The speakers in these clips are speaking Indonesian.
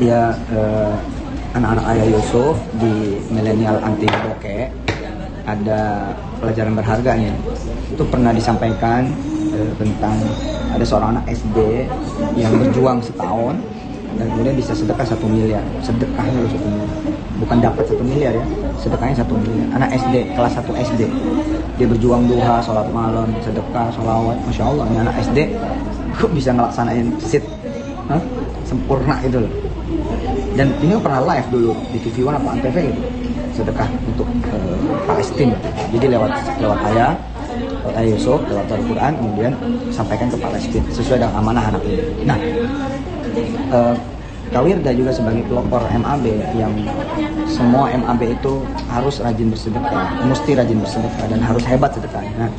Ya, anak-anak Ayah Yusuf di milenial anti bokeh ada pelajaran berharga nih. Itu pernah disampaikan tentang ada seorang anak SD yang berjuang setahun dan kemudian bisa sedekah 1 miliar. Sedekahnya loh 1 miliar, bukan dapat 1 miliar ya, sedekahnya 1 miliar. Anak SD kelas 1 SD, dia berjuang duha, sholat malam, sedekah, sholawat. Masya Allah, ini anak SD kok bisa ngelaksanain sit sempurna itu loh. Dan ini pernah live dulu di TV One apa Antv gitu, sedekah untuk Palestina. Jadi lewat ayah Yusuf, lewat Al-Quran, kemudian sampaikan ke Palestina sesuai dengan amanah anak ini. Nah, Kawirda juga sebagai pelopor MAB yang semua MAB itu harus rajin bersedekah, mesti rajin bersedekah dan harus hebat sedekahnya. Nah,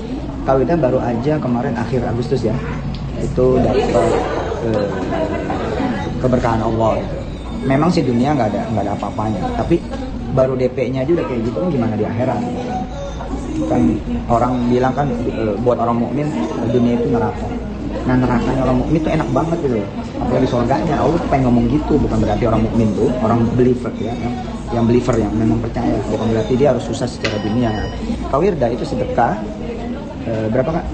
Kawirda baru aja kemarin akhir Agustus ya, itu dapat keberkahan Allah gitu. Memang sih dunia nggak ada apa-apanya, tapi baru DP-nya aja udah kayak gitu, gimana di akhirat? Kan orang bilang kan buat orang mukmin dunia itu neraka. Nah, nerakanya orang mukmin itu enak banget gitu, apalagi surganya. Allah tuh pengen ngomong gitu, bukan berarti orang mukmin tuh orang believer ya, yang believer yang memang percaya, bukan berarti dia harus susah secara dunia. Kawirda itu sedekah berapa kak?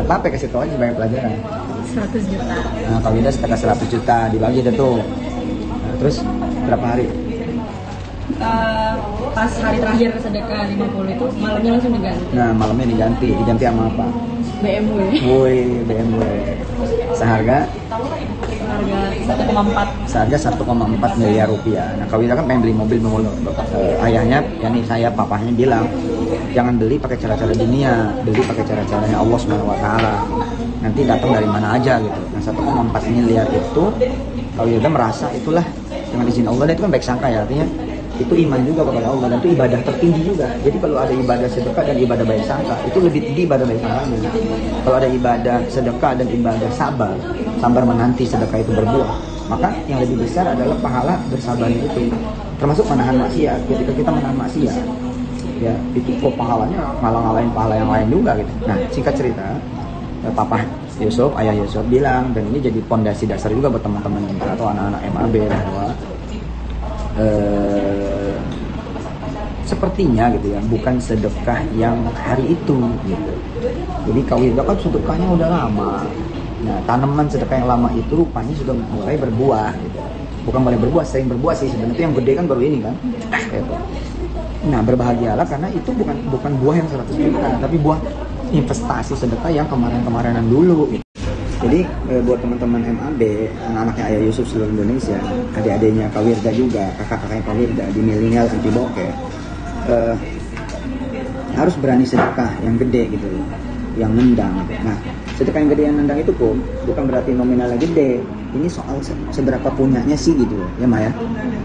Apa kasih tahu aja sebagai pelajaran. 100 juta. Nah, Kawirda sedekah 100 juta dibagi deh tuh. Terus berapa hari? Pas hari terakhir sedekah 50 itu malamnya langsung diganti. Nah, malamnya diganti sama apa? BMW. Woi, BMW. Seharga 1,4 miliar rupiah. Nah, Kawirda kan pengen beli mobil mulu. Ayahnya, yakni saya, papahnya bilang, jangan beli pakai cara-cara dunia, beli pakai cara-caranya Allah Subhanahu wa taala. Nanti datang dari mana aja gitu. Nah, 1,4 miliar itu Kawirda merasa itulah dengan izin Allah, dan itu kan baik sangka ya, artinya itu iman juga kepada Allah dan itu ibadah tertinggi juga. Jadi kalau ada ibadah sedekah dan ibadah baik sangka, itu lebih tinggi ibadah baik sangkanya. Kalau ada ibadah sedekah dan ibadah sabar menanti sedekah itu berbuah, maka yang lebih besar adalah pahala bersabar itu, termasuk menahan maksiat. Ketika kita menahan maksiat, ya itu kok pahalanya ngalah-ngalahin pahala yang lain juga gitu. Nah, singkat cerita, Papa Yusuf, Ayah Yusuf bilang, dan ini jadi pondasi dasar juga buat teman-teman kita atau anak-anak MAB, bahwa sepertinya gitu ya, bukan sedekah yang hari itu gitu. Jadi Kawirda kan sedekahnya udah lama. Nah, tanaman sedekah yang lama itu rupanya sudah mulai berbuah gitu. Bukan mulai berbuah, sering berbuah sih sebenarnya. Yang gede kan baru ini kan gitu. Nah, berbahagialah karena itu bukan buah yang 100 juta, tapi buah investasi sedekah yang kemarin-kemarinan dulu gitu. Jadi buat teman-teman MAB, anak-anaknya Ayah Yusuf seluruh Indonesia, adik-adiknya Kawirda juga, kakak-kakaknya Kawirda di milenial anti bokeh, harus berani sedekah yang gede gitu loh, yang nendang. Nah, sedekah yang gede yang nendang itu pun bukan berarti nominalnya gede. Ini soal seberapa punyanya sih gitu loh, ya Maya.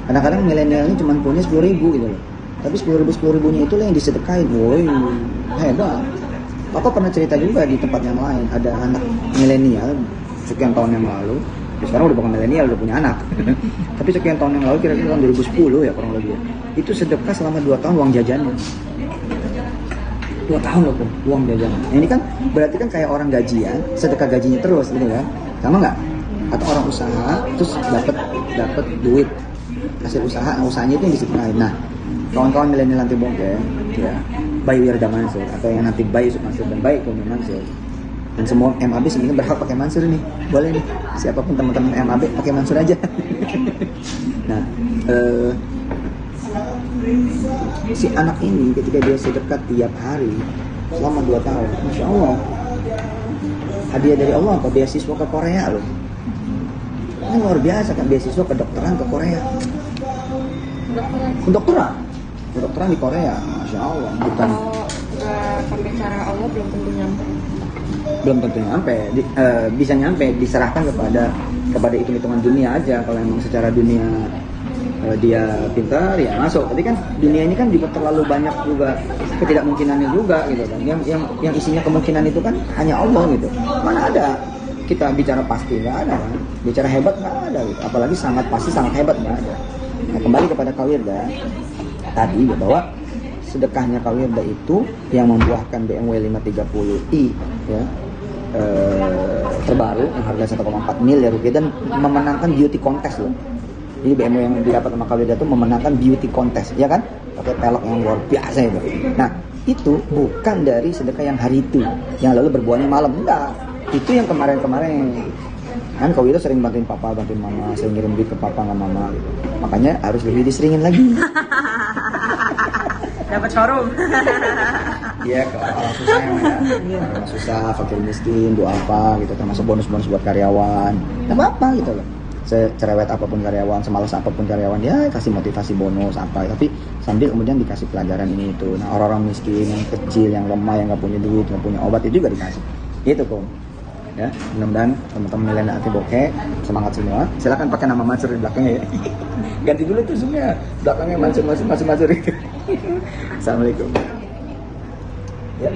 Kadang-kadang milenial ini cuma punya 10.000 gitu loh, tapi 10.000-10.000-nya itu lah yang disedekahin. Woi, hebat. Papa pernah cerita juga di tempat yang lain, ada anak milenial sekian tahun yang lalu, sekarang udah bukan milenial, udah punya anak tapi sekian tahun yang lalu, kira-kira tahun 2010 ya kurang lebih, itu sedekah selama 2 tahun uang jajannya. 2 tahun loh pun uang jajannya. Nah, ini kan berarti kan kayak orang gajian, sedekah gajinya terus gitu kan, sama nggak? Atau orang usaha terus dapat duit hasil usahanya itu yang disedekahin. Nah, kawan-kawan milenial anti bokeh ya, Bayi Wirda Mansur atau yang nanti Bayi Yusuf Mansur dan Bayi Kulmi Mansur, dan semua MAB sebenarnya berhak pakai Mansur nih, boleh nih, siapapun teman-teman MAB pakai Mansur aja. Nah, si anak ini ketika dia sedekah tiap hari selama 2 tahun, Masya Allah, hadiah dari Allah apa? Beasiswa ke Korea loh. Ini luar biasa kan, beasiswa kedokteran ke Korea. Kedokteran di Korea, Masya Allah. Bukan Pakai cara Allah belum tentu nyampe. Bisa nyampe, diserahkan kepada hitung-hitungan dunia aja. Kalau emang secara dunia dia pintar ya masuk. Tapi kan dunia ini kan juga terlalu banyak juga ketidakmungkinannya juga gitu kan. Yang isinya kemungkinan itu kan hanya Allah gitu. Mana ada kita bicara pasti, nggak ada kan. Bicara hebat nggak ada gitu. Apalagi sangat pasti, sangat hebat nggak ada. Nah, kembali kepada Kawirda tadi ya, bahwa sedekahnya Kawirda itu yang membuahkan BMW 530i ya, terbaru yang harga 1,4 miliar rupiah dan memenangkan beauty contest loh. Jadi BMW yang didapat sama Kaweda itu memenangkan beauty contest, ya kan? Pakai pelek yang luar biasa itu. Nah, itu bukan dari sedekah yang hari itu, yang lalu berbuahnya malam, enggak. Itu yang kemarin-kemarin. Kan Kaweda sering bantuin papa, bantuin mama, sering ngirim duit ke papa sama mama gitu. Makanya harus lebih diseringin lagi. Dapat showroom. Iya, ke orang susah ya. Orang susah, fakir miskin, doa apa gitu, termasuk bonus-bonus buat karyawan. Nggak apa-apa gitu loh. Secerewet apapun karyawan, semalas apapun karyawan, ya kasih motivasi bonus apa. Tapi sambil kemudian dikasih pelajaran ini itu. Nah, orang-orang miskin, yang kecil, yang lemah, yang nggak punya duit, nggak punya obat itu juga dikasih. Gitu kok. Ya, mudah-mudahan teman-teman milenial anti bokeh semangat semua. Silakan pakai nama Mansur di belakangnya ya. Ganti dulu tuh zoomnya, belakangnya Mansur itu. Assalamualaikum. Ya.